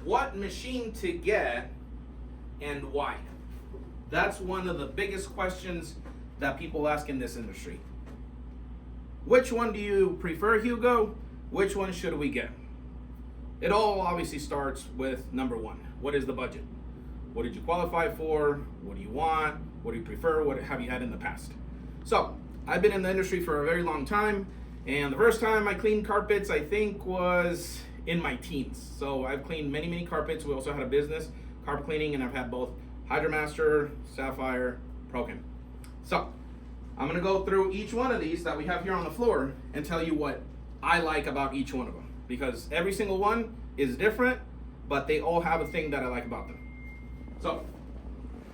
what machine to get and why. That's one of the biggest questions that people ask in this industry. Which one do you prefer, Hugo? Which one should we get? It all obviously starts with number one. What is the budget? What did you qualify for? What do you want? What do you prefer? What have you had in the past? So, I've been in the industry for a very long time, and the first time I cleaned carpets, I think, was in my teens. So I've cleaned many, many carpets. We also had a business, carpet cleaning, and I've had both Hydromaster, Sapphire, Prochem. So I'm gonna go through each one of these that we have here on the floor and tell you what I like about each one of them, because every single one is different, but they all have a thing that I like about them. So,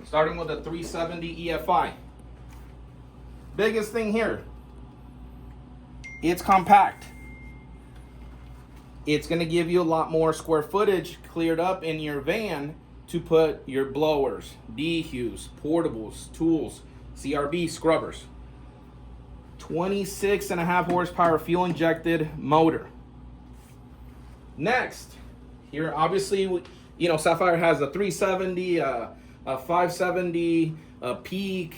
starting with the 370 EFI. Biggest thing here, it's compact. It's gonna give you a lot more square footage cleared up in your van to put your blowers, dehues, portables, tools, CRB, scrubbers. 26.5 horsepower fuel injected motor. Next, here obviously, you know, Sapphire has a 370, a 570, a Peak.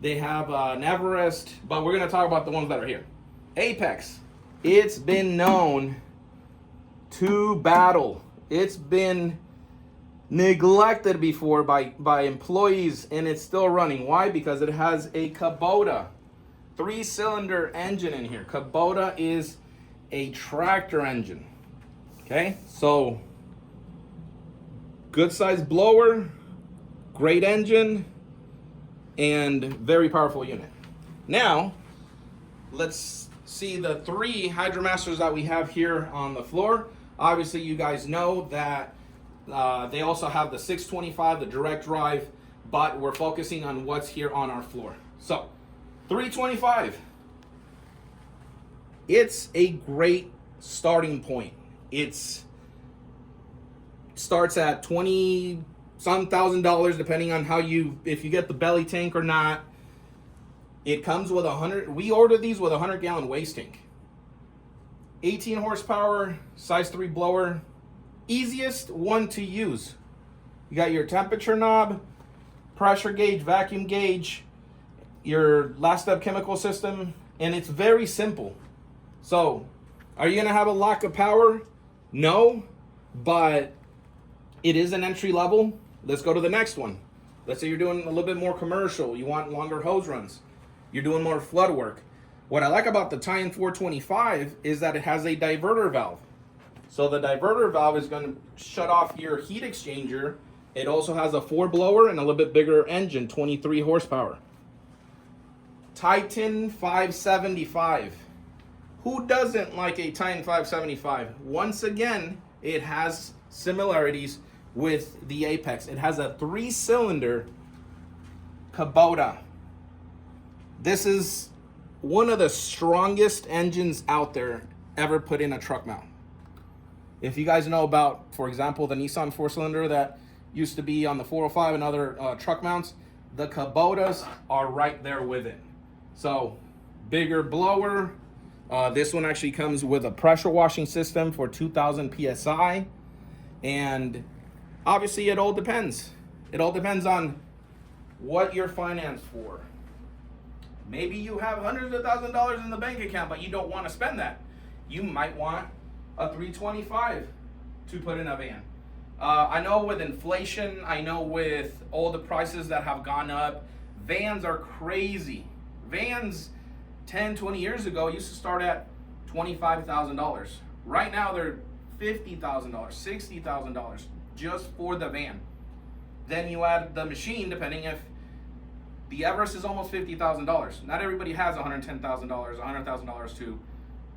They have an Everest, but we're gonna talk about the ones that are here. Apex. It's been known to battle. It's been neglected before by employees, and it's still running. Why? Because it has a Kubota 3-cylinder engine in here. Kubota is a tractor engine. Okay, so good size blower, great engine, and very powerful unit. Now, let's see the 3 Hydromasters that we have here on the floor. Obviously, you guys know that they also have the 625, the direct drive, but we're focusing on what's here on our floor. So, 325. It's a great starting point. It's starts at $20-some thousand, depending on how if you get the belly tank or not. It comes with 100. We ordered these with a 100-gallon waste tank. 18 horsepower, size 3 blower, easiest one to use. You got your temperature knob, pressure gauge, vacuum gauge, your last step chemical system, and it's very simple. So, are you gonna have a lack of power? No, but it is an entry level. Let's go to the next one. Let's say you're doing a little bit more commercial, you want longer hose runs, you're doing more flood work. What I like about the Titan 425 is that it has a diverter valve. So the diverter valve is going to shut off your heat exchanger. It also has a 4-blower and a little bit bigger engine, 23 horsepower. Titan 575. Who doesn't like a Titan 575? Once again, it has similarities with the Apex. It has a 3-cylinder Kubota. This is one of the strongest engines out there ever put in a truck mount. If you guys know about, for example, the Nissan 4-cylinder that used to be on the 405 and other truck mounts, the Kubotas are right there with it. So, bigger blower. This one actually comes with a pressure washing system for 2,000 PSI. And obviously it all depends. It all depends on what you're financed for. Maybe you have hundreds of thousands of dollars in the bank account, but you don't want to spend that. You might want a 325 to put in a van. I know with inflation, I know with all the prices that have gone up, vans are crazy. Vans 10, 20 years ago used to start at $25,000. Right now they're $50,000, $60,000 just for the van. Then you add the machine, depending if the Everest is almost $50,000. Not everybody has $110,000, $100,000 to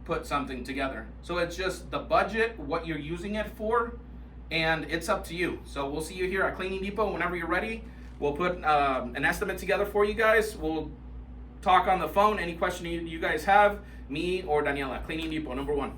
put something together. So it's just the budget, what you're using it for, and it's up to you. So we'll see you here at Cleaning Depot whenever you're ready. We'll put an estimate together for you guys. We'll talk on the phone. Any question you guys have, me or Daniela, Cleaning Depot, #1.